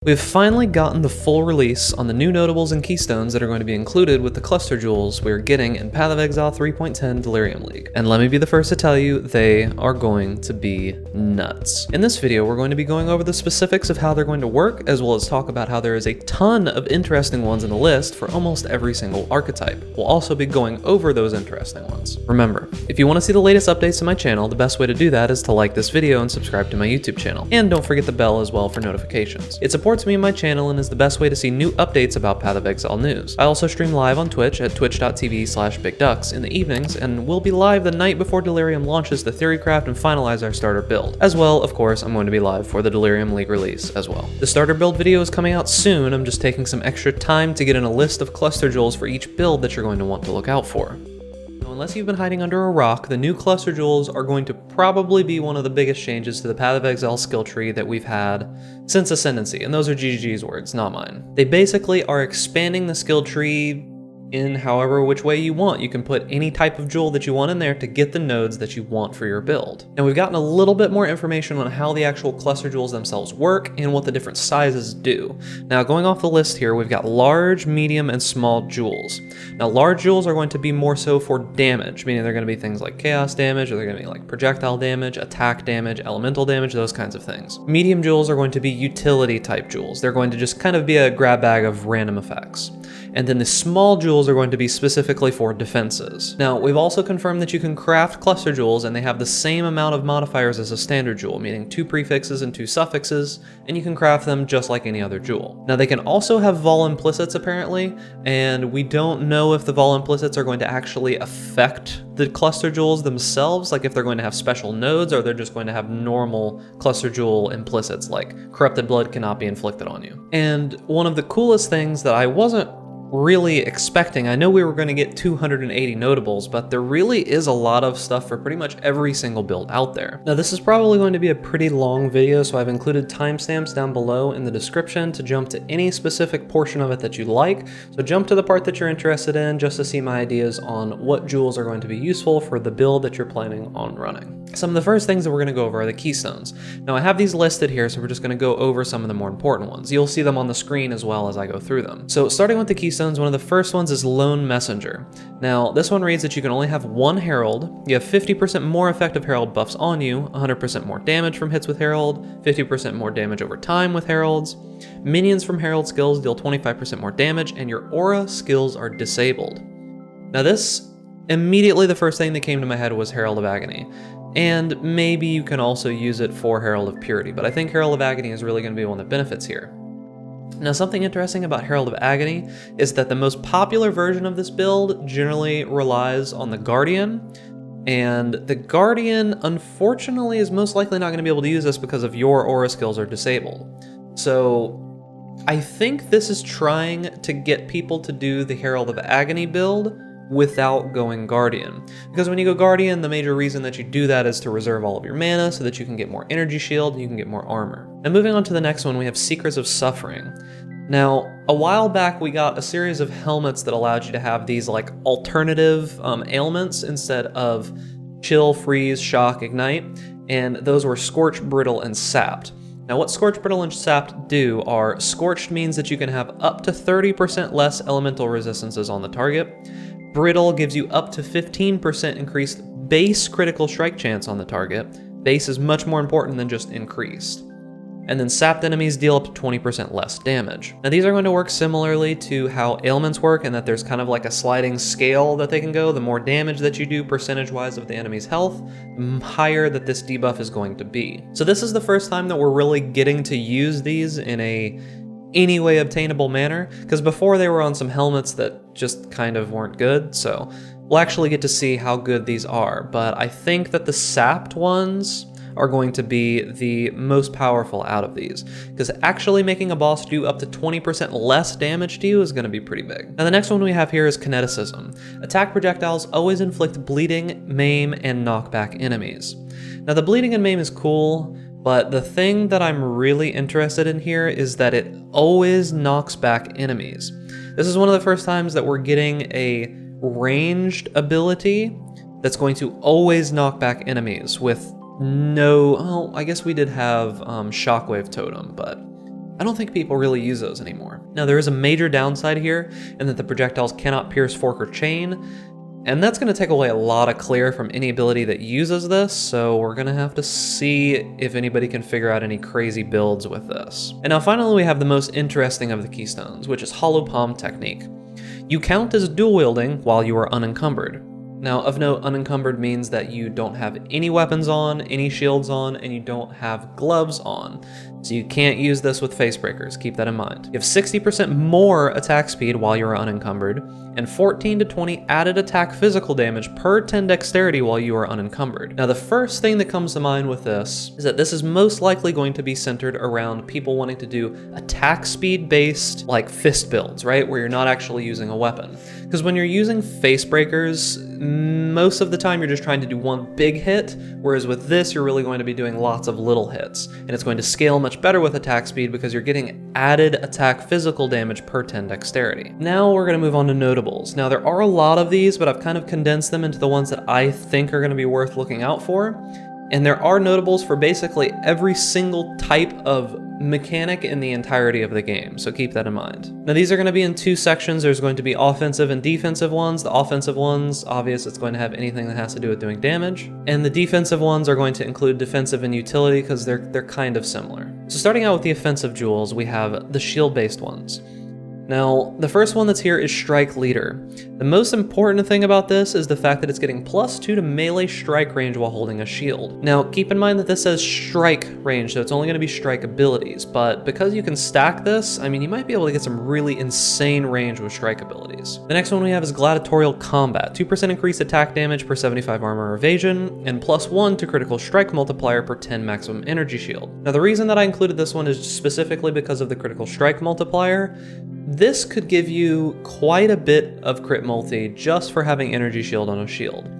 We've finally gotten the full release on the new notables and keystones that are going to be included with the cluster jewels we're getting in Path of Exile 3.10 Delirium League. And let me be the first to tell you, they are going to be nuts. In this video, we're going to be going over the specifics of how they're going to work, as well as talk about how there is a ton of interesting ones in the list for almost every single archetype. We'll also be going over those interesting ones. Remember, if you want to see the latest updates to my channel, the best way to do that is to like this video and subscribe to my YouTube channel. And don't forget the bell as well for notifications. It supports me and my channel and is the best way to see new updates about Path of Exile news. I also stream live on Twitch at twitch.tv/bigducks in the evenings, and we'll be live the night before Delirium launches the Theorycraft and finalize our starter build. As well, of course, I'm going to be live for the Delirium League release as well. The starter build video is coming out soon. I'm just taking some extra time to get in a list of cluster jewels for each build that you're going to want to look out for. Unless you've been hiding under a rock, the new cluster jewels are going to probably be one of the biggest changes to the Path of Exile skill tree that we've had since Ascendancy, and those are GGG's words, not mine. They basically are expanding the skill tree in however which way you want. You can put any type of jewel that you want in there to get the nodes that you want for your build. And we've gotten a little bit more information on how the actual cluster jewels themselves work and what the different sizes do. Now, going off the list here, we've got large, medium, and small jewels. Now, large jewels are going to be more so for damage, meaning they're going to be things like chaos damage, or they're going to be like projectile damage, attack damage, elemental damage, those kinds of things. Medium jewels are going to be utility type jewels. They're going to just kind of be a grab bag of random effects. And then the small jewels are going to be specifically for defenses. Now, we've also confirmed that you can craft cluster jewels, and they have the same amount of modifiers as a standard jewel, meaning 2 prefixes and 2 suffixes, and you can craft them just like any other jewel. Now, they can also have vol implicits apparently, and we don't know if the vol implicits are going to actually affect the cluster jewels themselves, like if they're going to have special nodes or they're just going to have normal cluster jewel implicits, like corrupted blood cannot be inflicted on you. And one of the coolest things that I wasn't really expecting, I know we were going to get 280 notables, but there really is a lot of stuff for pretty much every single build out there. Now, this is probably going to be a pretty long video, so I've included timestamps down below in the description to jump to any specific portion of it that you like. So jump to the part that you're interested in just to see my ideas on what jewels are going to be useful for the build that you're planning on running. Some of the first things that we're going to go over are the keystones. Now, I have these listed here, so we're just going to go over some of the more important ones. You'll see them on the screen as well as I go through them. So starting with the keystones, one of the first ones is Lone Messenger. Now, this one reads that you can only have one Herald. You have 50% more effective Herald buffs on you, 100% more damage from hits with Herald, 50% more damage over time with Heralds. Minions from Herald skills deal 25% more damage, and your aura skills are disabled. Now, this, immediately the first thing that came to my head was Herald of Agony. And maybe you can also use it for Herald of Purity, but I think Herald of Agony is really going to be one that benefits here. Now, something interesting about Herald of Agony is that the most popular version of this build generally relies on the Guardian, and the Guardian, unfortunately, is most likely not going to be able to use this because of your aura skills are disabled. So I think this is trying to get people to do the Herald of Agony build without going Guardian. Because when you go Guardian, the major reason that you do that is to reserve all of your mana so that you can get more energy shield and you can get more armor. And moving on to the next one, we have Seekers of Suffering. Now, a while back we got a series of helmets that allowed you to have these like alternative ailments instead of chill, freeze, shock, ignite, and those were Scorched, Brittle, and Sapped. Now, what Scorched, Brittle, and Sapped do are, Scorched means that you can have up to 30% less elemental resistances on the target. Brittle gives you up to 15% increased base critical strike chance on the target. Base is much more important than just increased. And then sapped enemies deal up to 20% less damage. Now, these are going to work similarly to how ailments work, in that there's kind of like a sliding scale that they can go. The more damage that you do percentage-wise of the enemy's health, the higher that this debuff is going to be. So this is the first time that we're really getting to use these in a any way obtainable manner, because before they were on some helmets that just kind of weren't good, so we'll actually get to see how good these are. But I think that the sapped ones are going to be the most powerful out of these, because actually making a boss do up to 20% less damage to you is going to be pretty big. Now, the next one we have here is Kineticism. Attack projectiles always inflict bleeding, maim, and knockback enemies. Now, the bleeding and maim is cool, but the thing that I'm really interested in here is that it always knocks back enemies. This is one of the first times that we're getting a ranged ability that's going to always knock back enemies with no... Oh, I guess we did have Shockwave Totem, but I don't think people really use those anymore. Now there is a major downside here in that the projectiles cannot pierce, fork, or chain, and that's going to take away a lot of clear from any ability that uses this, so we're going to have to see if anybody can figure out any crazy builds with this. And now finally we have the most interesting of the keystones, which is Hollow Palm Technique. You count as dual wielding while you are unencumbered. Now, of note, unencumbered means that you don't have any weapons on, any shields on, and you don't have gloves on. So you can't use this with face breakers, keep that in mind. You have 60% more attack speed while you're unencumbered, and 14 to 20 added attack physical damage per 10 dexterity while you are unencumbered. Now the first thing that comes to mind with this is that this is most likely going to be centered around people wanting to do attack speed based like fist builds, right? Where you're not actually using a weapon. Because when you're using face breakers, most of the time you're just trying to do one big hit, whereas with this you're really going to be doing lots of little hits, and it's going to scale much better with attack speed because you're getting added attack physical damage per 10 dexterity. Now we're going to move on to notables. Now there are a lot of these, but I've kind of condensed them into the ones that I think are going to be worth looking out for, and there are notables for basically every single type of mechanic in the entirety of the game, so keep that in mind. Now these are going to be in two sections. There's going to be offensive and defensive ones. The offensive ones, obvious, it's going to have anything that has to do with doing damage, and the defensive ones are going to include defensive and utility because they're kind of similar. So starting out with the offensive jewels, we have the shield-based ones. Now, the first one that's here is Strike Leader. The most important thing about this is the fact that it's getting +2 to melee strike range while holding a shield. Now, keep in mind that this says strike range, so it's only going to be strike abilities, but because you can stack this, I mean, you might be able to get some really insane range with strike abilities. The next one we have is Gladiatorial Combat. 2% increased attack damage per 75 armor or evasion, and +1 to critical strike multiplier per 10 maximum energy shield. Now, the reason that I included this one is specifically because of the critical strike multiplier. This could give you quite a bit of crit multi just for having energy shield on a shield.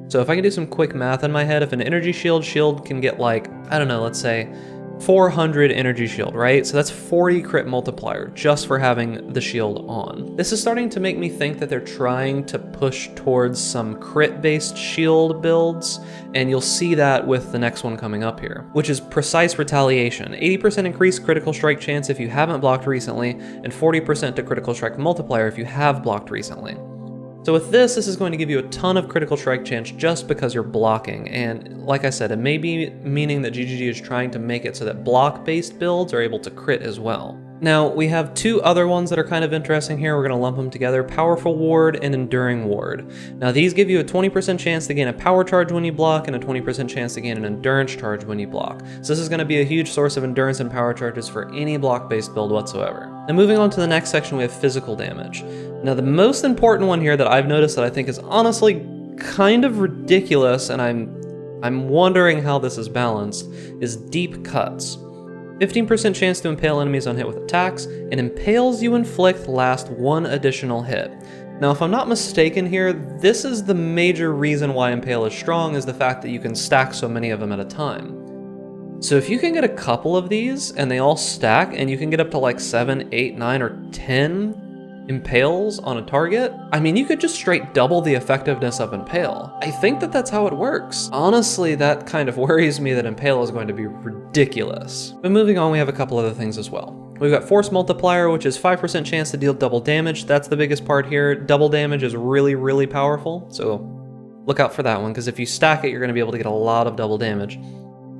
So if I can do some quick math in my head, if an energy shield can get like, I don't know, let's say 400 energy shield, right? So that's 40 crit multiplier just for having the shield on. This is starting to make me think that they're trying to push towards some crit-based shield builds, and you'll see that with the next one coming up here, which is Precise Retaliation. 80% increased critical strike chance if you haven't blocked recently, and 40% to critical strike multiplier if you have blocked recently. So with this is going to give you a ton of critical strike chance just because you're blocking, and like I said, it may be meaning that GGG is trying to make it so that block-based builds are able to crit as well. Now, we have two other ones that are kind of interesting here. We're going to lump them together, Powerful Ward and Enduring Ward. Now, these give you a 20% chance to gain a power charge when you block and a 20% chance to gain an endurance charge when you block. So this is going to be a huge source of endurance and power charges for any block-based build whatsoever. Now, moving on to the next section, we have physical damage. Now, the most important one here that I've noticed that I think is honestly kind of ridiculous, and I'm wondering how this is balanced, is Deep Cuts. 15% chance to impale enemies on hit with attacks, and impales you inflict last one additional hit. Now, if I'm not mistaken here, this is the major reason why Impale is strong, is the fact that you can stack so many of them at a time. So if you can get a couple of these, and they all stack, and you can get up to like 7, 8, 9, or 10 impales on a target, I mean, you could just straight double the effectiveness of Impale. I think that that's how it works. Honestly, that kind of worries me that Impale is going to be ridiculous. But moving on, we have a couple other things as well. We've got Force Multiplier, which is 5% chance to deal double damage. That's the biggest part here. Double damage is really, really powerful, so look out for that one, because if you stack it, you're going to be able to get a lot of double damage.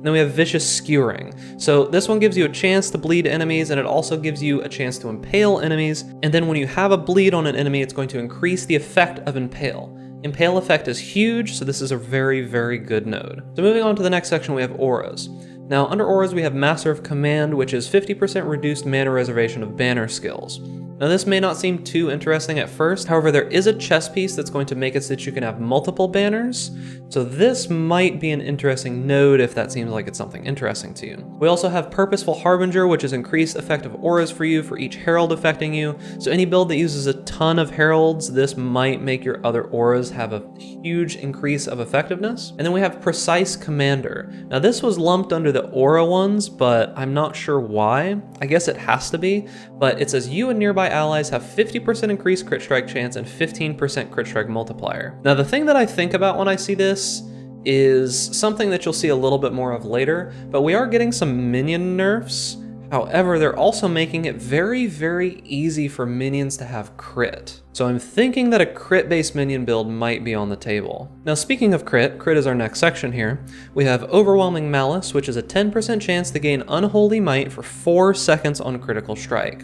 Then we have Vicious Skewering. So this one gives you a chance to bleed enemies, and it also gives you a chance to impale enemies. And then when you have a bleed on an enemy, it's going to increase the effect of Impale. Impale effect is huge, so this is a very, very good node. So moving on to the next section, we have Auras. Now under Auras, we have Master of Command, which is 50% reduced mana reservation of banner skills. Now this may not seem too interesting at first, however there is a chess piece that's going to make it so that you can have multiple banners, so this might be an interesting node if that seems like it's something interesting to you. We also have Purposeful Harbinger, which is increased effective auras for you for each herald affecting you, so any build that uses a ton of heralds, this might make your other auras have a huge increase of effectiveness. And then we have Precise Commander. Now this was lumped under the aura ones, but I'm not sure why. I guess it has to be, but it says you and nearby allies have 50% increased crit strike chance and 15% crit strike multiplier. Now the thing that I think about when I see this is something that you'll see a little bit more of later, but we are getting some minion nerfs. However, they're also making it very, very easy for minions to have crit. So I'm thinking that a crit-based minion build might be on the table. Now speaking of crit is our next section here. We have Overwhelming Malice, which is a 10% chance to gain Unholy Might for 4 seconds on critical strike.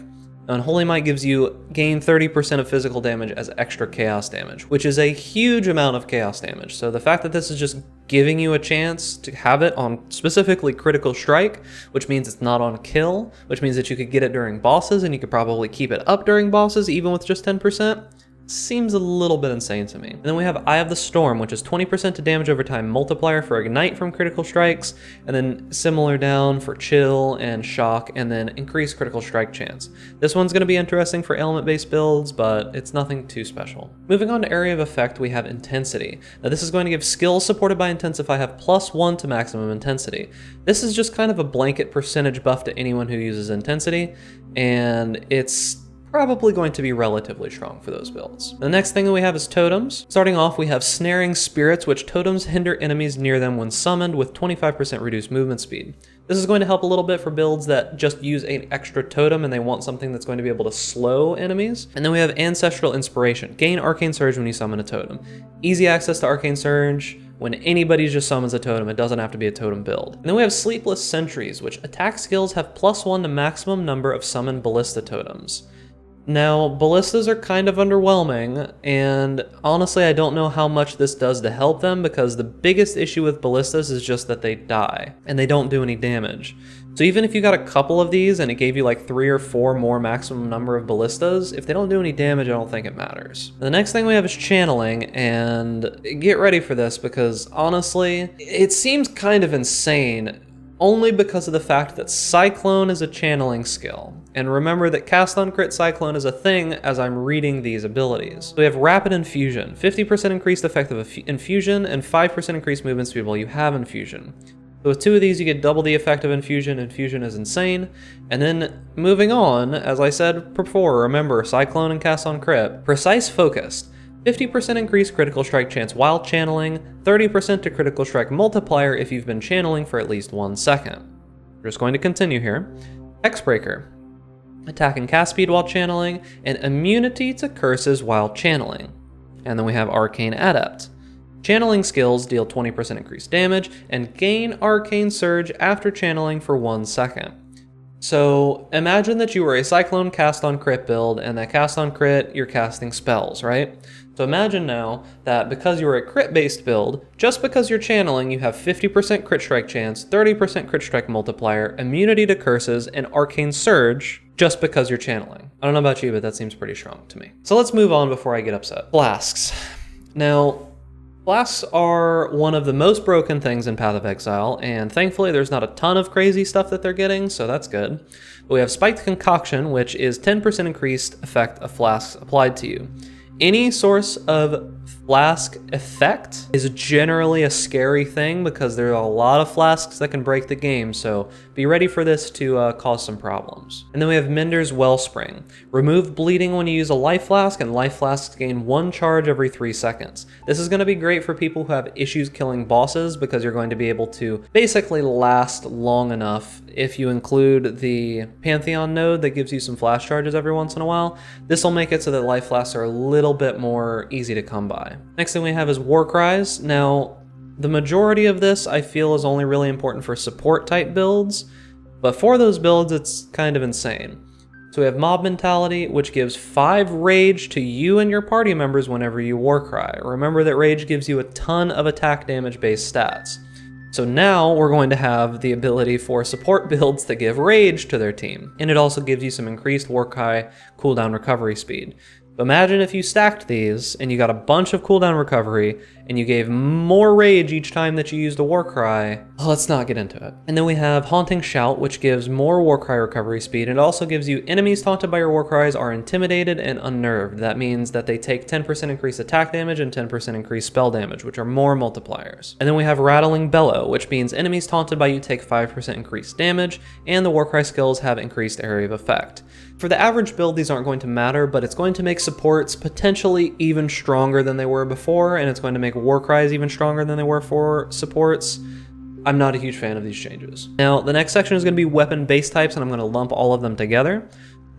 Unholy Might gives you gain 30% of physical damage as extra chaos damage, which is a huge amount of chaos damage. So the fact that this is just giving you a chance to have it on specifically critical strike, which means it's not on kill, which means that you could get it during bosses and you could probably keep it up during bosses even with just 10%. Seems a little bit insane to me. And then we have Eye of the Storm, which is 20% to damage over time multiplier for Ignite from critical strikes, and then similar down for Chill and Shock, and then increased critical strike chance. This one's going to be interesting for ailment-based builds, but it's nothing too special. Moving on to Area of Effect, we have Intensity. Now this is going to give skills supported by Intensify have +1 to maximum intensity. This is just kind of a blanket percentage buff to anyone who uses Intensity, and it's probably going to be relatively strong for those builds. The next thing that we have is totems. Starting off, we have Snaring Spirits, which totems hinder enemies near them when summoned with 25% reduced movement speed. This is going to help a little bit for builds that just use an extra totem and they want something that's going to be able to slow enemies. And then we have Ancestral Inspiration. Gain Arcane Surge when you summon a totem. Easy access to Arcane Surge. When anybody just summons a totem, it doesn't have to be a totem build. And then we have Sleepless Sentries, which attack skills have +1 to maximum number of summoned Ballista totems. Now, ballistas are kind of underwhelming, and honestly I don't know how much this does to help them because the biggest issue with ballistas is just that they die, and they don't do any damage. So even if you got a couple of these and it gave you like 3 or 4 more maximum number of ballistas, if they don't do any damage, I don't think it matters. The next thing we have is Channeling, and get ready for this because honestly, it seems kind of insane only because of the fact that Cyclone is a channeling skill. And remember that cast on crit Cyclone is a thing as I'm reading these abilities. So we have Rapid Infusion, 50% increased effect of Infusion and 5% increased movement speed while you have Infusion. So with 2 of these you get double the effect of Infusion. Infusion is insane. And then moving on, as I said before, remember Cyclone and cast on crit, Precise Focused. 50% increased critical strike chance while channeling, 30% to critical strike multiplier if you've been channeling for at least 1 second. We're just going to continue here. Hexbreaker. Attack and cast speed while channeling, and immunity to curses while channeling. And then we have Arcane Adept. Channeling skills deal 20% increased damage, and gain Arcane Surge after channeling for 1 second. So imagine that you were a Cyclone cast on crit build, and that cast on crit, you're casting spells, right? So imagine now that because you're a crit based build, just because you're channeling, you have 50% crit strike chance, 30% crit strike multiplier, immunity to curses, and Arcane Surge, just because you're channeling. I don't know about you, but that seems pretty strong to me. So let's move on before I get upset. Flasks. Now, Flasks are one of the most broken things in Path of Exile, and thankfully there's not a ton of crazy stuff that they're getting, so that's good. But we have Spiked Concoction, which is 10% increased effect of flasks applied to you. Any source of flask effect is generally a scary thing because there are a lot of flasks that can break the game, so be ready for this to cause some problems. And then we have Mender's Wellspring. Remove bleeding when you use a life flask, and life flasks gain 1 charge every 3 seconds. This is going to be great for people who have issues killing bosses because you're going to be able to basically last long enough. If you include the Pantheon node that gives you some flash charges every once in a while, this will make it so that life flasks are a little bit more easy to come by. Next thing we have is Warcries. Now, the majority of this I feel is only really important for support type builds, but for those builds it's kind of insane. So we have Mob Mentality, which gives 5 rage to you and your party members whenever you Warcry. Remember that rage gives you a ton of attack damage based stats. So now we're going to have the ability for support builds to give rage to their team. And it also gives you some increased Warcry cooldown recovery speed. But imagine if you stacked these and you got a bunch of cooldown recovery and you gave more rage each time that you used a Warcry. Well, let's not get into it. And then we have Haunting Shout, which gives more Warcry recovery speed. It also gives you enemies taunted by your Warcries are intimidated and unnerved. That means that they take 10% increased attack damage and 10% increased spell damage, which are more multipliers. And then we have Rattling Bellow, which means enemies taunted by you take 5% increased damage, and the Warcry skills have increased area of effect. For the average build, these aren't going to matter, but it's going to make supports potentially even stronger than they were before, and it's going to make Warcries even stronger than they were for supports. I'm not a huge fan of these changes. Now, the next section is going to be weapon base types, and I'm going to lump all of them together.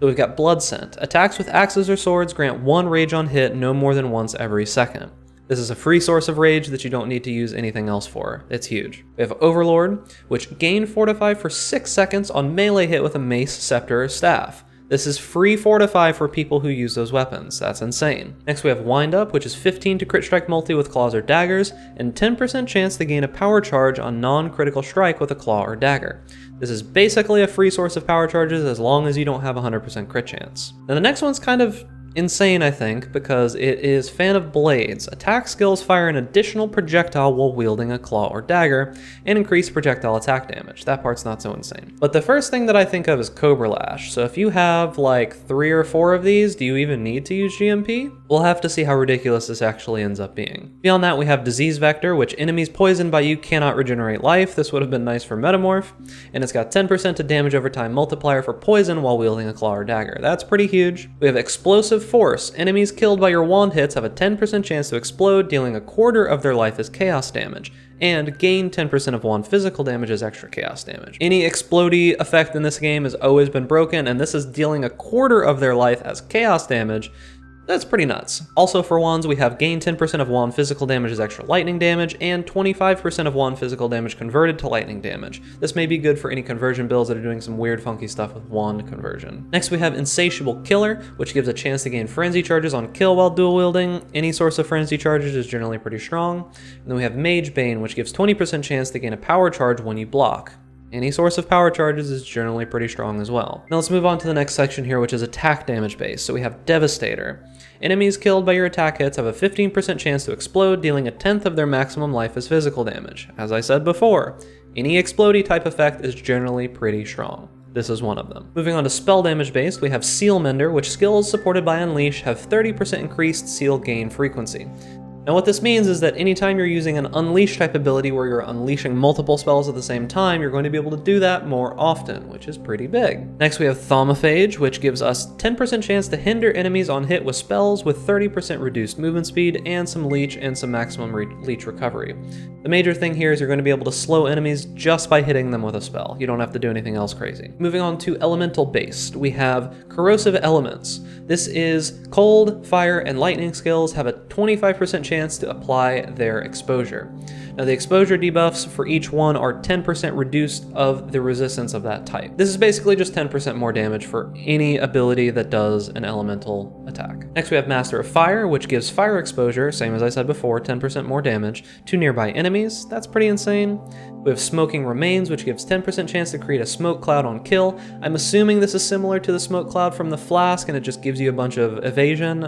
So we've got Blood Scent. Attacks with axes or swords grant 1 rage on hit no more than once every second. This is a free source of rage that you don't need to use anything else for. It's huge. We have Overlord, which gain Fortify for 6 seconds on melee hit with a mace, scepter, or staff. This is free Fortify for people who use those weapons. That's insane. Next we have Wind Up, which is 15 to crit strike multi with claws or daggers, and 10% chance to gain a power charge on non-critical strike with a claw or dagger. This is basically a free source of power charges as long as you don't have a 100% crit chance. Now the next one's kind of insane, I think, because it is Fan of Blades. Attack skills fire an additional projectile while wielding a claw or dagger, and increase projectile attack damage. That part's not so insane. But the first thing that I think of is Cobra Lash. So if you have like 3 or 4 of these, do you even need to use GMP? We'll have to see how ridiculous this actually ends up being. Beyond that, we have Disease Vector, which enemies poisoned by you cannot regenerate life. This would have been nice for Metamorph, and it's got 10% to damage over time multiplier for poison while wielding a claw or dagger. That's pretty huge. We have Explosive Force. Enemies killed by your wand hits have a 10% chance to explode, dealing a quarter of their life as chaos damage, and gain 10% of wand physical damage as extra chaos damage. Any explodey effect in this game has always been broken, and this is dealing a quarter of their life as chaos damage. That's pretty nuts. Also for wands, we have gain 10% of wand physical damage as extra lightning damage, and 25% of wand physical damage converted to lightning damage. This may be good for any conversion builds that are doing some weird funky stuff with wand conversion. Next we have Insatiable Killer, which gives a chance to gain frenzy charges on kill while dual wielding. Any source of frenzy charges is generally pretty strong. And then we have Mage Bane, which gives 20% chance to gain a power charge when you block. Any source of power charges is generally pretty strong as well. Now let's move on to the next section here, which is attack damage base. So we have Devastator. Enemies killed by your attack hits have a 15% chance to explode, dealing 1/10 of their maximum life as physical damage. As I said before, any explodey type effect is generally pretty strong. This is one of them. Moving on to spell damage based, we have Seal Mender, which skills supported by Unleash have 30% increased seal gain frequency. Now what this means is that anytime you're using an Unleash type ability where you're unleashing multiple spells at the same time, you're going to be able to do that more often, which is pretty big. Next we have Thaumaphage, which gives us 10% chance to hinder enemies on hit with spells with 30% reduced movement speed and some leech and some maximum leech recovery. The major thing here is you're going to be able to slow enemies just by hitting them with a spell. You don't have to do anything else crazy. Moving on to elemental based, we have Corrosive Elements. This is cold, fire, and lightning skills have a 25% chance to apply their exposure. Now the exposure debuffs for each one are 10% reduced of the resistance of that type. This is basically just 10% more damage for any ability that does an elemental attack. Next we have Master of Fire, which gives fire exposure, same as I said before, 10% more damage to nearby enemies. That's pretty insane. We have Smoking Remains, which gives 10% chance to create a smoke cloud on kill. I'm assuming this is similar to the smoke cloud from the Flask, and it just gives you a bunch of evasion,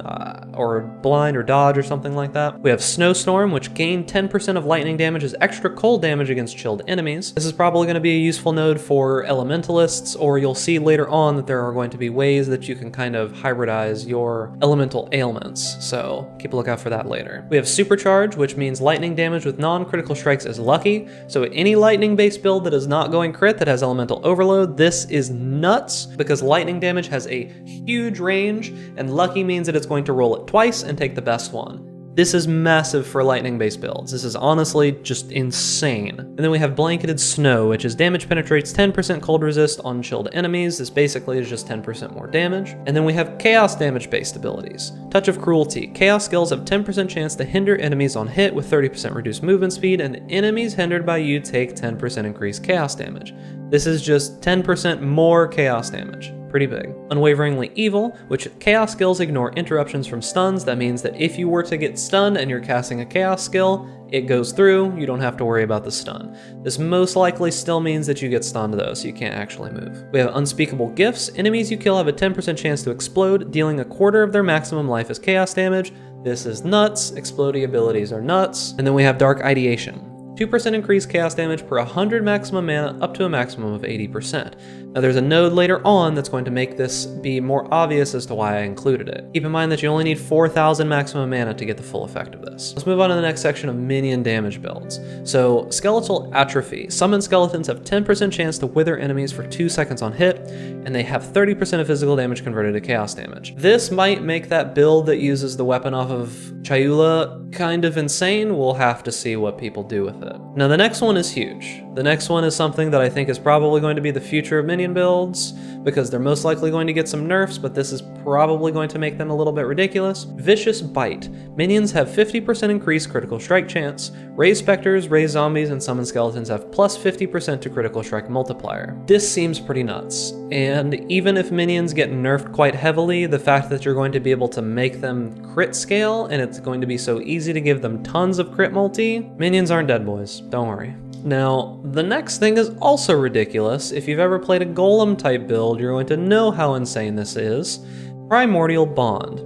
or blind or dodge or something like that. We have Snowstorm, which gain 10% of lightning damage as extra cold damage against chilled enemies. This is probably going to be a useful node for elementalists, or you'll see later on that there are going to be ways that you can kind of hybridize your elemental ailments, so keep a lookout for that later. We have Supercharge, which means lightning damage with non-critical strikes is lucky, so any lightning-based build that is not going crit that has elemental overload, this is nuts, because lightning damage has a huge range, and lucky means that it's going to roll it twice and take the best one. This is massive for lightning-based builds. This is honestly just insane. And then we have Blanketed Snow, which is damage penetrates 10% cold resist on chilled enemies. This basically is just 10% more damage. And then we have Chaos damage-based abilities. Touch of Cruelty. Chaos skills have 10% chance to hinder enemies on hit with 30% reduced movement speed, and enemies hindered by you take 10% increased Chaos damage. This is just 10% more Chaos damage. Pretty big. Unwaveringly Evil, which Chaos skills ignore interruptions from stuns. That means that if you were to get stunned and you're casting a Chaos skill, it goes through, you don't have to worry about the stun. This most likely still means that you get stunned though, so you can't actually move. We have Unspeakable Gifts. Enemies you kill have a 10% chance to explode, dealing a quarter of their maximum life as Chaos damage. This is nuts. Explodey abilities are nuts. And then we have Dark Ideation. 2% increased chaos damage per 100 maximum mana up to a maximum of 80%. Now there's a node later on that's going to make this be more obvious as to why I included it. Keep in mind that you only need 4,000 maximum mana to get the full effect of this. Let's move on to the next section of minion damage builds. So Skeletal Atrophy. Summon skeletons have 10% chance to wither enemies for 2 seconds on hit, and they have 30% of physical damage converted to chaos damage. This might make that build that uses the weapon off of Chayula kind of insane. We'll have to see what people do with it. Now the next one is huge. The next one is something that I think is probably going to be the future of minion builds, because they're most likely going to get some nerfs, but this is probably going to make them a little bit ridiculous. Vicious Bite. Minions have 50% increased critical strike chance. Raised specters, raised zombies, and summon skeletons have plus 50% to critical strike multiplier. This seems pretty nuts, and even if minions get nerfed quite heavily, the fact that you're going to be able to make them crit scale, and it's going to be so easy to give them tons of crit multi, minions aren't dead, boys. Don't worry. Now, the next thing is also ridiculous. If you've ever played a golem type build, you're going to know how insane this is. Primordial Bond.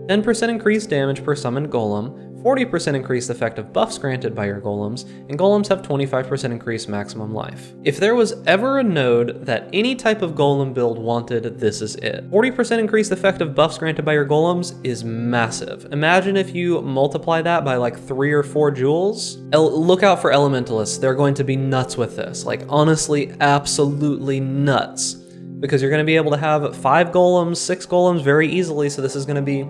10% increased damage per summoned golem, 40% increased effective buffs granted by your golems, and golems have 25% increased maximum life. If there was ever a node that any type of golem build wanted, this is it. 40% increased effective buffs granted by your golems is massive. Imagine if you multiply that by like 3 or 4 jewels. Look out for elementalists, they're going to be nuts with this. Like honestly, absolutely nuts. Because you're going to be able to have 5 golems, 6 golems very easily, so this is going to be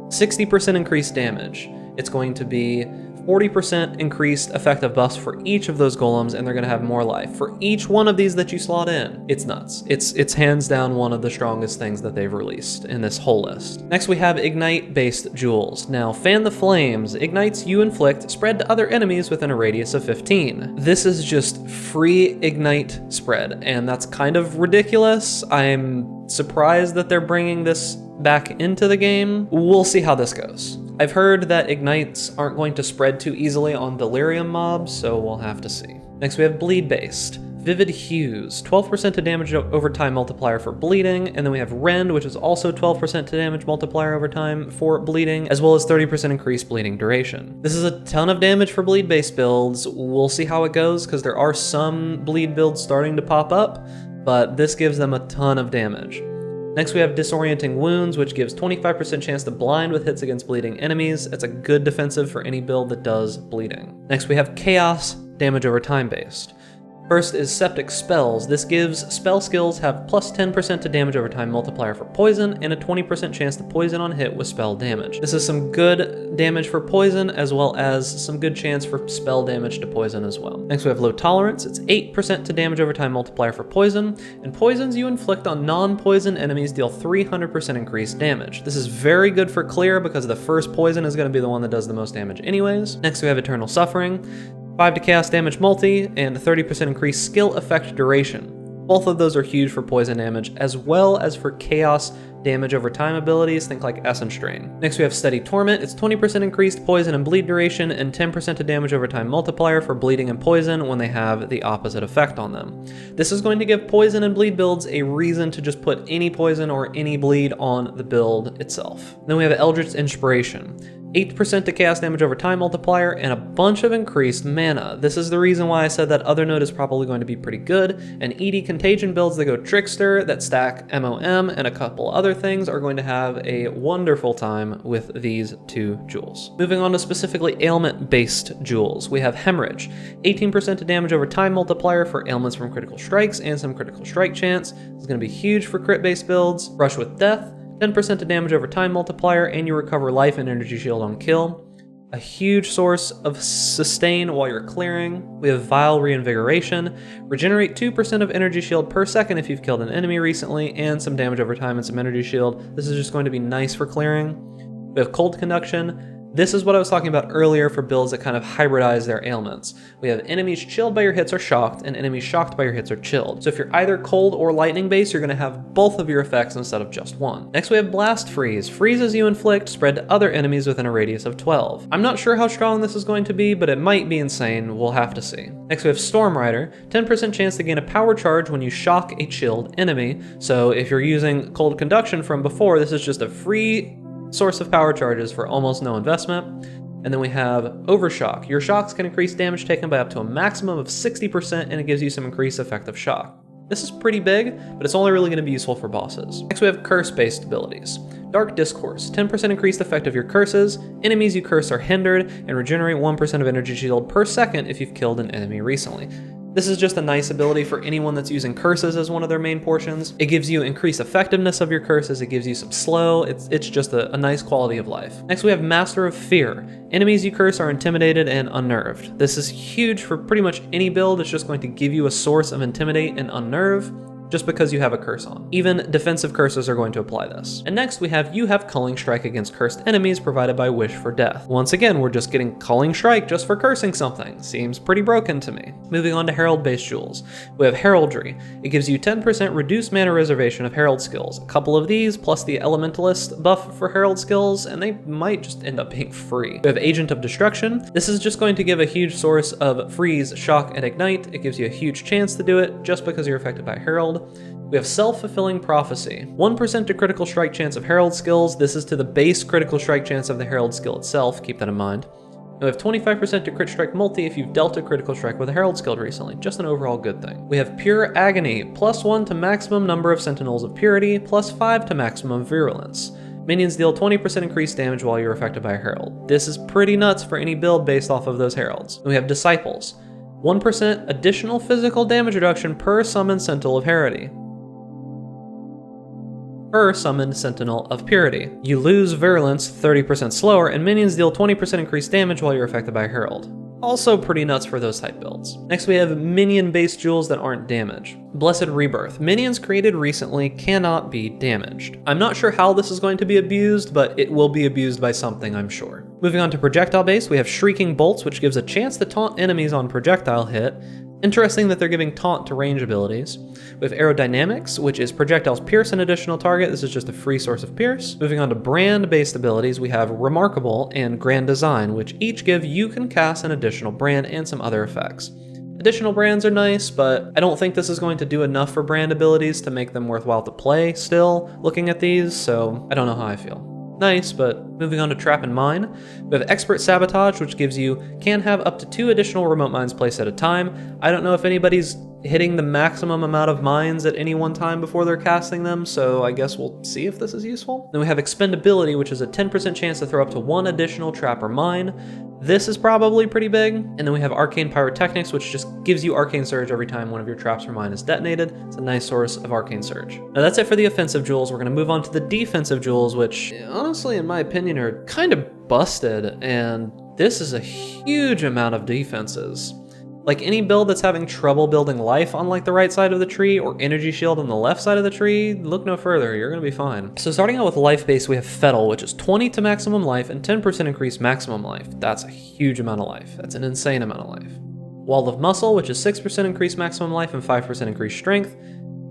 60% increased damage. It's going to be 40% increased effective buffs for each of those golems, and they're going to have more life. For each one of these that you slot in, it's nuts. It's hands down one of the strongest things that they've released in this whole list. Next we have Ignite-based Jewels. Now, Fan the Flames. Ignites you inflict spread to other enemies within a radius of 15. This is just free Ignite spread, and that's kind of ridiculous. I'm surprised that they're bringing this back into the game. We'll see how this goes. I've heard that Ignites aren't going to spread too easily on Delirium mobs, so we'll have to see. Next we have Bleed-based. Vivid Hues, 12% to damage over time multiplier for bleeding, and then we have Rend, which is also 12% to damage multiplier over time for bleeding, as well as 30% increased bleeding duration. This is a ton of damage for bleed-based builds. We'll see how it goes, because there are some bleed builds starting to pop up, but this gives them a ton of damage. Next we have Disorienting Wounds, which gives 25% chance to blind with hits against bleeding enemies. It's a good defensive for any build that does bleeding. Next we have Chaos, damage over time based. First is Septic Spells. This gives spell skills have plus 10% to damage over time multiplier for poison, and a 20% chance to poison on hit with spell damage. This is some good damage for poison, as well as some good chance for spell damage to poison as well. Next we have Low Tolerance. It's 8% to damage over time multiplier for poison, and poisons you inflict on non-poison enemies deal 300% increased damage. This is very good for clear, because the first poison is going to be the one that does the most damage anyways. Next we have Eternal Suffering. 5 to chaos damage multi, and 30% increased skill effect duration. Both of those are huge for poison damage, as well as for chaos damage over time abilities, think like Essence Drain. Next we have Steady Torment. It's 20% increased poison and bleed duration, and 10% to damage over time multiplier for bleeding and poison when they have the opposite effect on them. This is going to give poison and bleed builds a reason to just put any poison or any bleed on the build itself. Then we have Eldritch Inspiration. 8% to chaos damage over time multiplier, and a bunch of increased mana. This is the reason why I said that other node is probably going to be pretty good, and ED Contagion builds that go Trickster, that stack MOM, and a couple other things are going to have a wonderful time with these 2 jewels. Moving on to specifically ailment-based jewels, we have Hemorrhage. 18% to damage over time multiplier for ailments from critical strikes and some critical strike chance. This is going to be huge for crit-based builds. Brush with Death. 10% to damage over time multiplier, and you recover life and energy shield on kill. A huge source of sustain while you're clearing. We have Vile Reinvigoration. Regenerate 2% of energy shield per second if you've killed an enemy recently, and some damage over time and some energy shield. This is just going to be nice for clearing. We have Cold Conduction. This is what I was talking about earlier for builds that kind of hybridize their ailments. We have enemies chilled by your hits are shocked, and enemies shocked by your hits are chilled. So if you're either cold or lightning based, you're going to have both of your effects instead of just one. Next we have Blast Freeze. Freezes you inflict, spread to other enemies within a radius of 12. I'm not sure how strong this is going to be, but it might be insane. We'll have to see. Next we have Storm Rider. 10% chance to gain a power charge when you shock a chilled enemy. So if you're using Cold Conduction from before, this is just a free source of power charges for almost no investment. And then we have Overshock. Your shocks can increase damage taken by up to a maximum of 60%, and it gives you some increased effective shock. This is pretty big, but it's only really going to be useful for bosses. Next we have curse-based abilities. Dark Discourse, 10% increased effect of your curses. Enemies you curse are hindered, and regenerate 1% of energy shield per second if you've killed an enemy recently. This is just a nice ability for anyone that's using curses as one of their main portions. It gives you increased effectiveness of your curses, it gives you some slow, it's just a nice quality of life. Next we have Master of Fear. Enemies you curse are intimidated and unnerved. This is huge for pretty much any build. It's just going to give you a source of intimidate and unnerve, just because you have a curse on. Even defensive curses are going to apply this. And next we have, you have Culling Strike against cursed enemies provided by Wish for Death. Once again, we're just getting Culling Strike just for cursing something. Seems pretty broken to me. Moving on to Herald based jewels. We have Heraldry. It gives you 10% reduced mana reservation of Herald skills. A couple of these plus the Elementalist buff for Herald skills, and they might just end up being free. We have Agent of Destruction. This is just going to give a huge source of freeze, shock, and ignite. It gives you a huge chance to do it just because you're affected by Herald. We have Self-Fulfilling Prophecy. 1% to critical strike chance of Herald skills. This is to the base critical strike chance of the Herald skill itself, keep that in mind. And we have 25% to crit strike multi if you've dealt a critical strike with a Herald skill recently, just an overall good thing. We have Pure Agony, +1 to maximum number of Sentinels of Purity, +5 to maximum virulence. Minions deal 20% increased damage while you're affected by a Herald. This is pretty nuts for any build based off of those Heralds. And we have Disciples. 1% additional physical damage reduction per summoned Sentinel of Purity. Per summoned Sentinel of Purity. You lose Virulence 30% slower, and minions deal 20% increased damage while you're affected by Herald. Also pretty nuts for those type builds. Next we have minion-based jewels that aren't damaged. Blessed Rebirth. Minions created recently cannot be damaged. I'm not sure how this is going to be abused, but it will be abused by something, I'm sure. Moving on to projectile base, we have Shrieking Bolts, which gives a chance to taunt enemies on projectile hit. Interesting that they're giving taunt to range abilities. We have Aerodynamics, which is projectiles pierce an additional target. This is just a free source of pierce. Moving on to brand-based abilities, we have Remarkable and Grand Design, which each give you can cast an additional brand and some other effects. Additional brands are nice, but I don't think this is going to do enough for brand abilities to make them worthwhile to play still, looking at these, so I don't know how I feel. Nice, but moving on to Trap and Mine, we have Expert Sabotage, which can have up to 2 additional remote mines placed at a time. I don't know if anybody's hitting the maximum amount of mines at any one time before they're casting them, so I guess we'll see if this is useful. Then we have Expendability, which is a 10% chance to throw up to 1 additional trap or mine. This is probably pretty big. And then we have Arcane Pyrotechnics, which just gives you Arcane Surge every time one of your traps or mine is detonated. It's a nice source of Arcane Surge. Now that's it for the offensive jewels. We're gonna move on to the defensive jewels, which honestly, in my opinion, are kind of busted. And this is a huge amount of defenses. Like any build that's having trouble building life on like the right side of the tree or energy shield on the left side of the tree, look no further, you're gonna be fine. So starting out with life base, we have Fettle, which is 20 to maximum life and 10% increased maximum life. That's a huge amount of life. That's an insane amount of life. Wall of Muscle, which is 6% increased maximum life and 5% increased strength.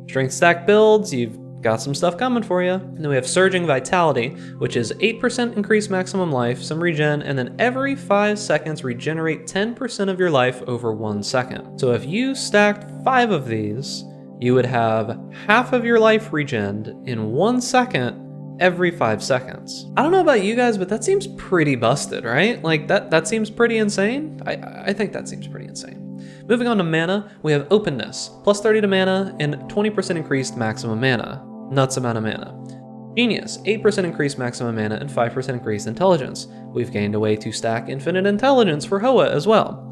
Strength stack builds, you've got some stuff coming for you. And then we have Surging Vitality, which is 8% increased maximum life, some regen, and then every 5 seconds regenerate 10% of your life over 1 second. So if you stacked 5 of these, you would have half of your life regened in 1 second every 5 seconds. I don't know about you guys, but that seems pretty busted, right? Like that seems pretty insane. I think that seems pretty insane. Moving on to mana, we have Openness, plus 30 to mana and 20% increased maximum mana. Nuts amount of mana. Genius, 8% increased maximum mana and 5% increased intelligence. We've gained a way to stack infinite intelligence for Hoa as well.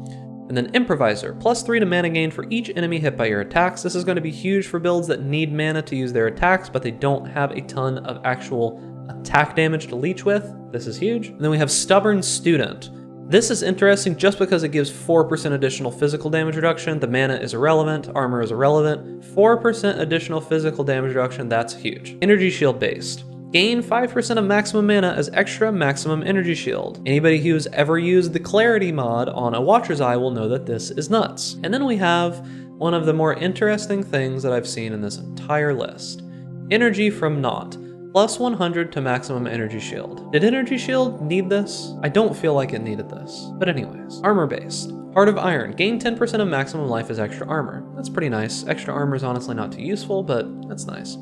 And then Improviser, plus 3 to mana gain for each enemy hit by your attacks. This is going to be huge for builds that need mana to use their attacks, but they don't have a ton of actual attack damage to leech with. This is huge. And then we have Stubborn Student. This is interesting just because it gives 4% additional physical damage reduction. The mana is irrelevant, armor is irrelevant. 4% additional physical damage reduction, that's huge. Energy shield based. Gain 5% of maximum mana as extra maximum energy shield. Anybody who's ever used the Clarity mod on a Watcher's Eye will know that this is nuts. And then we have one of the more interesting things that I've seen in this entire list. Energy from Naught. Plus 100 to maximum energy shield. Did energy shield need this? I don't feel like it needed this. But anyways, armor based. Heart of Iron, gain 10% of maximum life as extra armor. That's pretty nice. Extra armor is honestly not too useful, but that's nice.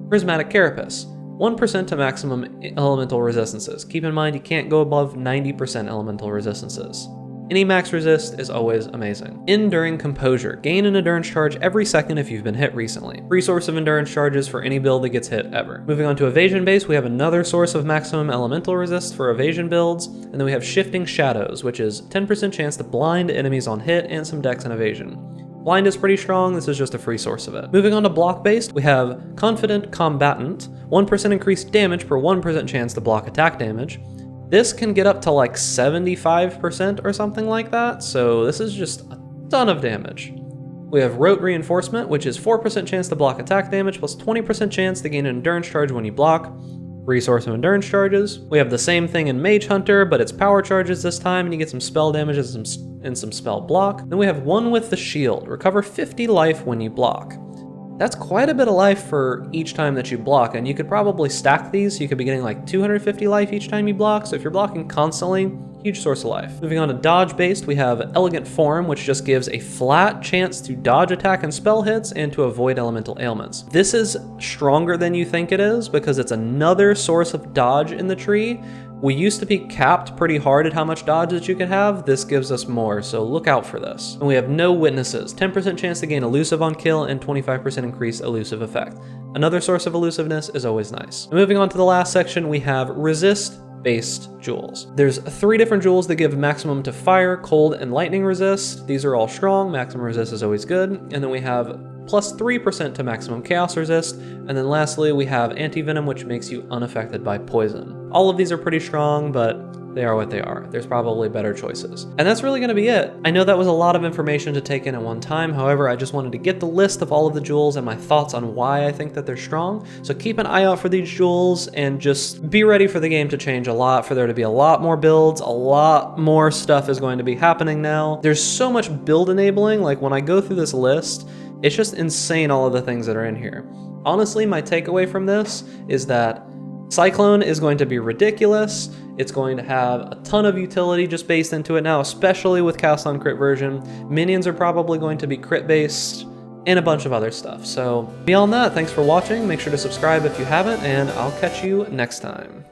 Prismatic Carapace, 1% to maximum elemental resistances. Keep in mind you can't go above 90% elemental resistances. Any max resist is always amazing. Enduring Composure. Gain an endurance charge every second if you've been hit recently. Free source of endurance charges for any build that gets hit ever. Moving on to Evasion base, we have another source of maximum elemental resist for evasion builds, and then we have Shifting Shadows, which is 10% chance to blind enemies on hit and some dex and evasion. Blind is pretty strong, this is just a free source of it. Moving on to block-based, we have Confident Combatant, 1% increased damage per 1% chance to block attack damage. This can get up to like 75% or something like that, so this is just a ton of damage. We have Rote Reinforcement, which is 4% chance to block attack damage, plus 20% chance to gain an endurance charge when you block. Resource of endurance charges. We have the same thing in Mage Hunter, but it's power charges this time, and you get some spell damage and some spell block. Then we have One with the Shield, recover 50 life when you block. That's quite a bit of life for each time that you block, and you could probably stack these, so you could be getting like 250 life each time you block, so if you're blocking constantly, huge source of life. Moving on to dodge-based, we have Elegant Form, which just gives a flat chance to dodge attack and spell hits and to avoid elemental ailments. This is stronger than you think it is because it's another source of dodge in the tree. We used to be capped pretty hard at how much dodge that you could have. This gives us more, so look out for this. And we have No Witnesses, 10% chance to gain elusive on kill and 25% increased elusive effect. Another source of elusiveness is always nice. And moving on to the last section, we have Resist-based jewels. There's 3 different jewels that give maximum to fire, cold, and lightning resist. These are all strong, maximum resist is always good. And then we have plus 3% to maximum chaos resist, and then lastly we have anti-venom, which makes you unaffected by poison. All of these are pretty strong, but they are what they are. There's probably better choices. And that's really gonna be it. I know that was a lot of information to take in at one time, however, I just wanted to get the list of all of the jewels and my thoughts on why I think that they're strong. So keep an eye out for these jewels and just be ready for the game to change a lot, for there to be a lot more builds, a lot more stuff is going to be happening now. There's so much build enabling, like when I go through this list, it's just insane all of the things that are in here. Honestly, my takeaway from this is that Cyclone is going to be ridiculous. It's going to have a ton of utility just based into it now, especially with cast on crit version. Minions are probably going to be crit based and a bunch of other stuff. So beyond that, thanks for watching. Make sure to subscribe if you haven't, and I'll catch you next time.